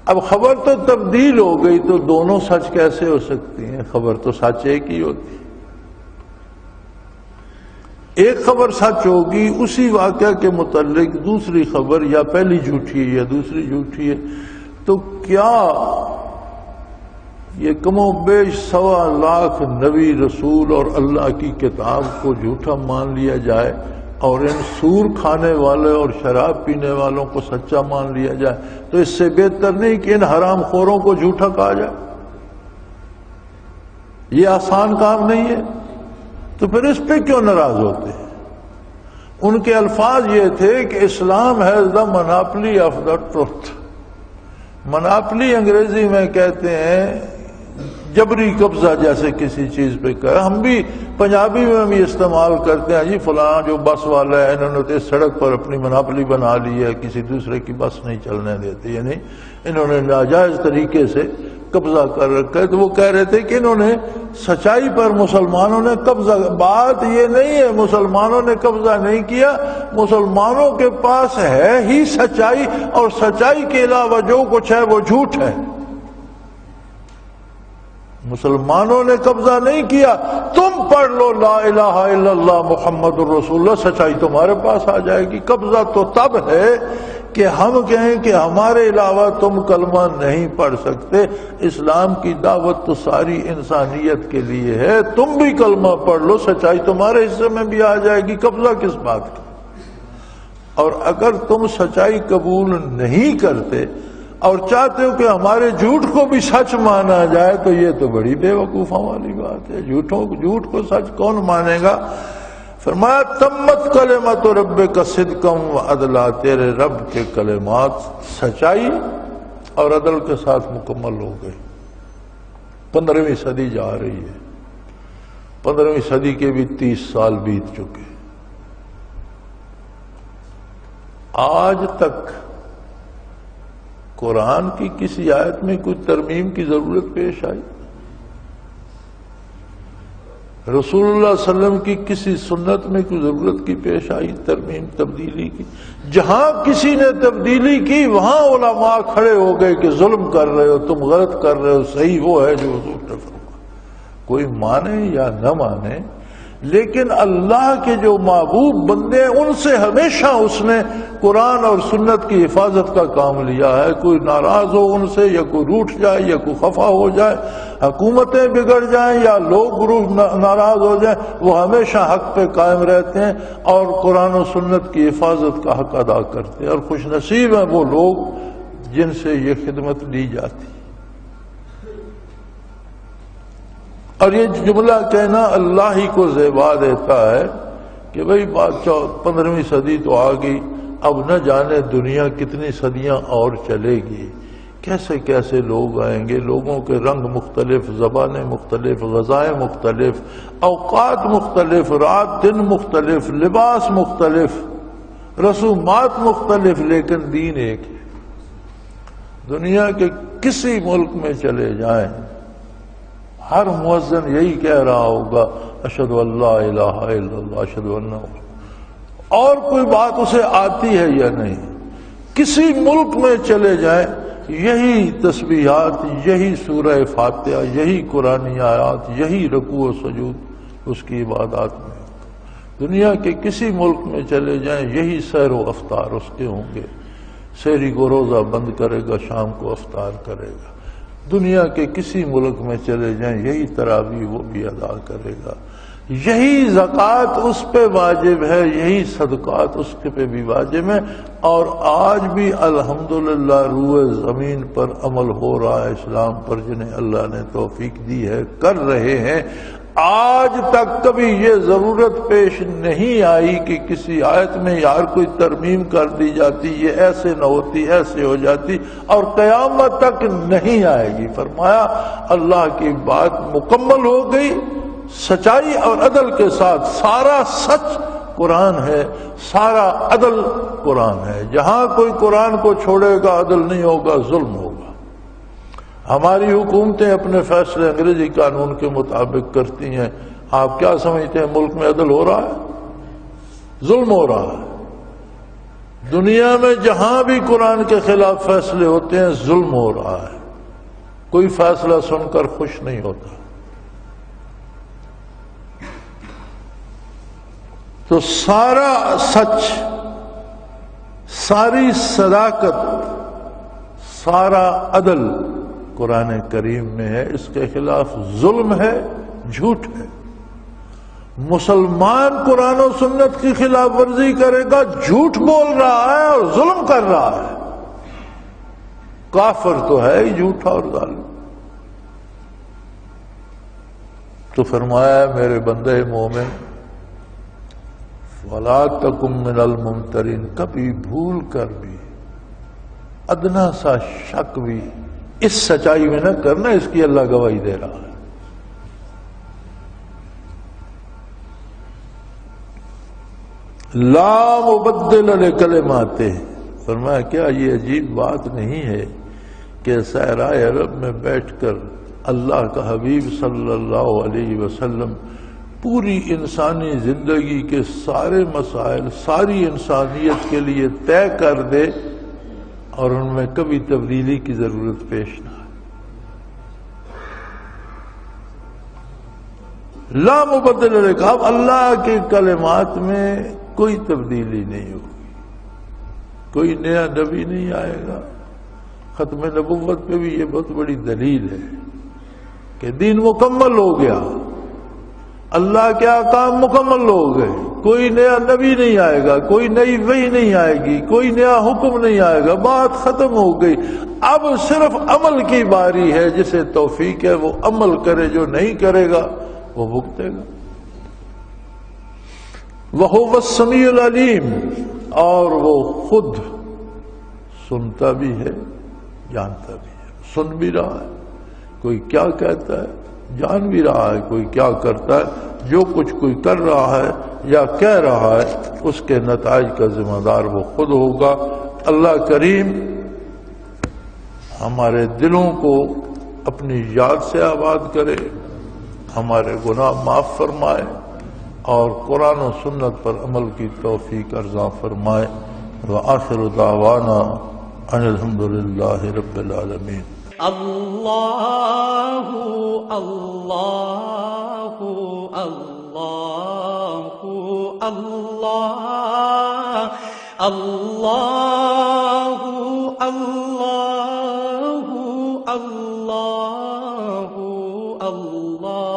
اب خبر تو تبدیل ہو گئی تو دونوں سچ کیسے ہو سکتی ہیں؟ خبر تو سچ ایک ہی ہوتی ہے۔ ایک خبر سچ ہوگی، اسی واقعہ کے متعلق دوسری خبر یا پہلی جھوٹی ہے یا دوسری جھوٹی ہے، تو کیا یہ کم و بیش 1.25 لاکھ نبی رسول اور اللہ کی کتاب کو جھوٹا مان لیا جائے اور ان سور کھانے والے اور شراب پینے والوں کو سچا مان لیا جائے؟ تو اس سے بہتر نہیں کہ ان حرام خوروں کو جھوٹا کہا جائے؟ یہ آسان کام نہیں ہے، تو پھر اس پہ کیوں ناراض ہوتے ہیں؟ ان کے الفاظ یہ تھے کہ Islam has the monopoly of the truth. Monopoly انگریزی میں کہتے ہیں جبری قبضہ، جیسے کسی چیز پہ کر، ہم بھی پنجابی میں بھی استعمال کرتے ہیں، جی فلاں جو بس والا ہے انہوں نے تو اس سڑک پر اپنی مناپلی بنا لی ہے، کسی دوسرے کی بس نہیں چلنے دیتے، یعنی انہوں نے ناجائز طریقے سے قبضہ کر رکھا ہے۔ تو وہ کہہ رہے تھے کہ انہوں نے سچائی پر مسلمانوں نے قبضہ، بات یہ نہیں ہے مسلمانوں نے قبضہ نہیں کیا، مسلمانوں کے پاس ہے ہی سچائی، اور سچائی کے علاوہ جو کچھ ہے وہ جھوٹ ہے۔ مسلمانوں نے قبضہ نہیں کیا، تم پڑھ لو لا الہ الا اللہ محمد الرسول اللہ، سچائی تمہارے پاس آ جائے گی۔ قبضہ تو تب ہے کہ ہم کہیں کہ ہمارے علاوہ تم کلمہ نہیں پڑھ سکتے۔ اسلام کی دعوت تو ساری انسانیت کے لیے ہے، تم بھی کلمہ پڑھ لو، سچائی تمہارے حصے میں بھی آ جائے گی، قبضہ کس بات کا؟ اور اگر تم سچائی قبول نہیں کرتے اور چاہتے ہو کہ ہمارے جھوٹ کو بھی سچ مانا جائے، تو یہ تو بڑی بے وقوفوں والی بات ہے۔ جھوٹ کو سچ کون مانے گا؟ فرمایا تمت کلمات ربک صدقا وعدلا، تیرے رب کے کلمات سچائی اور عدل کے ساتھ مکمل ہو گئے۔ 15ویں صدی جا رہی ہے، 15ویں صدی کے بھی 30 سال بیت چکے، آج تک قرآن کی کسی آیت میں کوئی ترمیم کی ضرورت پیش آئی؟ رسول اللہ صلی اللہ علیہ وسلم کی کسی سنت میں کوئی ضرورت کی پیش آئی ترمیم تبدیلی کی؟ جہاں کسی نے تبدیلی کی وہاں علماء کھڑے ہو گئے کہ ظلم کر رہے ہو، تم غلط کر رہے ہو، صحیح وہ ہے جو حضور نے فرمایا۔ کوئی مانے یا نہ مانے، لیکن اللہ کے جو محبوب بندے ہیں ان سے ہمیشہ اس نے قرآن اور سنت کی حفاظت کا کام لیا ہے۔ کوئی ناراض ہو ان سے، یا کوئی روٹھ جائے یا کوئی خفا ہو جائے، حکومتیں بگڑ جائیں یا لوگ ناراض ہو جائیں، وہ ہمیشہ حق پہ قائم رہتے ہیں اور قرآن و سنت کی حفاظت کا حق ادا کرتے ہیں، اور خوش نصیب ہیں وہ لوگ جن سے یہ خدمت لی جاتی۔ اور یہ جملہ کہنا اللہ ہی کو زیبا دیتا ہے کہ بھئی بات 15ویں صدی تو آ گئی، اب نہ جانے دنیا کتنی صدیاں اور چلے گی، کیسے کیسے لوگ آئیں گے، لوگوں کے رنگ مختلف، زبانیں مختلف، غذائیں مختلف، اوقات مختلف، رات دن مختلف، لباس مختلف، رسومات مختلف، لیکن دین ایک ہے۔ دنیا کے کسی ملک میں چلے جائیں، ہر مؤذن یہی کہہ رہا ہوگا اشہد ان لا الہ الا اللہ اشہد ان محمد، اور کوئی بات اسے آتی ہے یا نہیں؟ کسی ملک میں چلے جائیں یہی تسبیحات، یہی سورہ فاتحہ، یہی قرآنی آیات، یہی رکوع و سجود، اس کی عبادات میں ہوگا۔ دنیا کے کسی ملک میں چلے جائیں یہی سیر و افطار اس کے ہوں گے، سحری کو روزہ بند کرے گا، شام کو افطار کرے گا۔ دنیا کے کسی ملک میں چلے جائیں یہی تراویح وہ بھی ادا کرے گا، یہی زکوٰۃ اس پہ واجب ہے، یہی صدقات اس کے پہ بھی واجب ہے۔ اور آج بھی الحمدللہ روئے زمین پر عمل ہو رہا ہے اسلام پر، جنہیں اللہ نے توفیق دی ہے کر رہے ہیں۔ آج تک کبھی یہ ضرورت پیش نہیں آئی کہ کسی آیت میں یار کوئی ترمیم کر دی جاتی، یہ ایسے نہ ہوتی ایسے ہو جاتی، اور قیامت تک نہیں آئے گی۔ فرمایا اللہ کی بات مکمل ہو گئی، سچائی اور عدل کے ساتھ۔ سارا سچ قرآن ہے، سارا عدل قرآن ہے۔ جہاں کوئی قرآن کو چھوڑے گا عدل نہیں ہوگا، ظلم ہوگا۔ ہماری حکومتیں اپنے فیصلے انگریزی قانون کے مطابق کرتی ہیں۔ آپ کیا سمجھتے ہیں ملک میں عدل ہو رہا ہے؟ ظلم ہو رہا ہے۔ دنیا میں جہاں بھی قرآن کے خلاف فیصلے ہوتے ہیں ظلم ہو رہا ہے۔ کوئی فیصلہ سن کر خوش نہیں ہوتا۔ تو سارا سچ، ساری صداقت، سارا عدل قرآن کریم میں ہے۔ اس کے خلاف ظلم ہے، جھوٹ ہے۔ مسلمان قرآن و سنت کی خلاف ورزی کرے گا، جھوٹ بول رہا ہے اور ظلم کر رہا ہے۔ کافر تو ہے ہی جھوٹا اور ظالم۔ تو فرمایا میرے بندے مومن وَلَا تَكُن مِّنَ الْمُمْتَرِينَ، کبھی بھول کر بھی ادنا سا شک بھی اس سچائی میں نہ کرنا، اس کی اللہ گواہی دے رہا ہے۔ لا مبدل لکلماتہ، فرمایا کیا یہ عجیب بات نہیں ہے کہ صحرائے عرب میں بیٹھ کر اللہ کا حبیب صلی اللہ علیہ وسلم پوری انسانی زندگی کے سارے مسائل ساری انسانیت کے لیے طے کر دے اور ان میں کبھی تبدیلی کی ضرورت پیش نہ آئے۔ لا مبدل لکلماتہ، اللہ کے کلمات میں کوئی تبدیلی نہیں ہوگی، کوئی نیا نبی نہیں آئے گا۔ ختم نبوت پہ بھی یہ بہت بڑی دلیل ہے کہ دین مکمل ہو گیا، اللہ کے احکام مکمل ہو گئے، کوئی نیا نبی نہیں آئے گا، کوئی نئی وحی نہیں آئے گی، کوئی نیا حکم نہیں آئے گا، بات ختم ہو گئی۔ اب صرف عمل کی باری ہے، جسے توفیق ہے وہ عمل کرے، جو نہیں کرے گا وہ بھگتے گا۔ وَهُوَ السَّمِيعُ الْعَلِيمُ، اور وہ خود سنتا بھی ہے جانتا بھی ہے، سن بھی رہا ہے کوئی کیا کہتا ہے، جان بھی رہا ہے کوئی کیا کرتا ہے۔ جو کچھ کوئی کر رہا ہے یا کہہ رہا ہے اس کے نتائج کا ذمہ دار وہ خود ہوگا۔ اللہ کریم ہمارے دلوں کو اپنی یاد سے آباد کرے، ہمارے گناہ معاف فرمائے اور قرآن و سنت پر عمل کی توفیق عطا فرمائے۔ وآخر دعوانا ان الحمدللہ رب العالمین۔ اللہ اللہ اللہ اللہ اللہ اللہ اللہ اللہ۔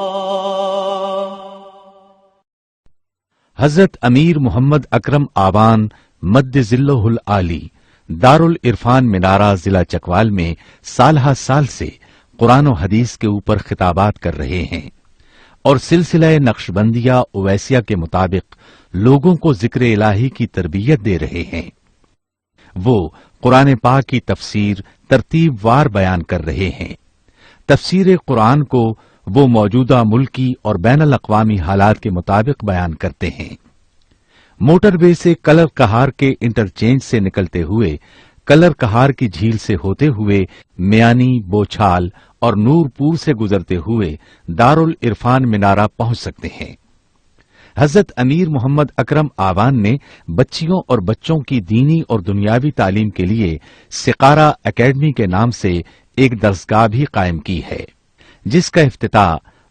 حضرت امیر محمد اکرم آبان مد ظلہ العالی دارالعرفان منارہ ضلع چکوال میں سالہ سال سے قرآن و حدیث کے اوپر خطابات کر رہے ہیں اور سلسلہ نقشبندیہ اویسیہ کے مطابق لوگوں کو ذکر الہی کی تربیت دے رہے ہیں۔ وہ قرآن پاک کی تفسیر ترتیب وار بیان کر رہے ہیں۔ تفسیر قرآن کو وہ موجودہ ملکی اور بین الاقوامی حالات کے مطابق بیان کرتے ہیں۔ موٹر وے سے کلر کہار کے انٹرچینج سے نکلتے ہوئے کلر کہار کی جھیل سے ہوتے ہوئے میانی، بوچھال اور نور پور سے گزرتے ہوئے دارالعرفان منارہ پہنچ سکتے ہیں۔ حضرت امیر محمد اکرم آبان نے بچیوں اور بچوں کی دینی اور دنیاوی تعلیم کے لیے سقارہ اکیڈمی کے نام سے ایک درسگاہ بھی قائم کی ہے، جس کا افتتاح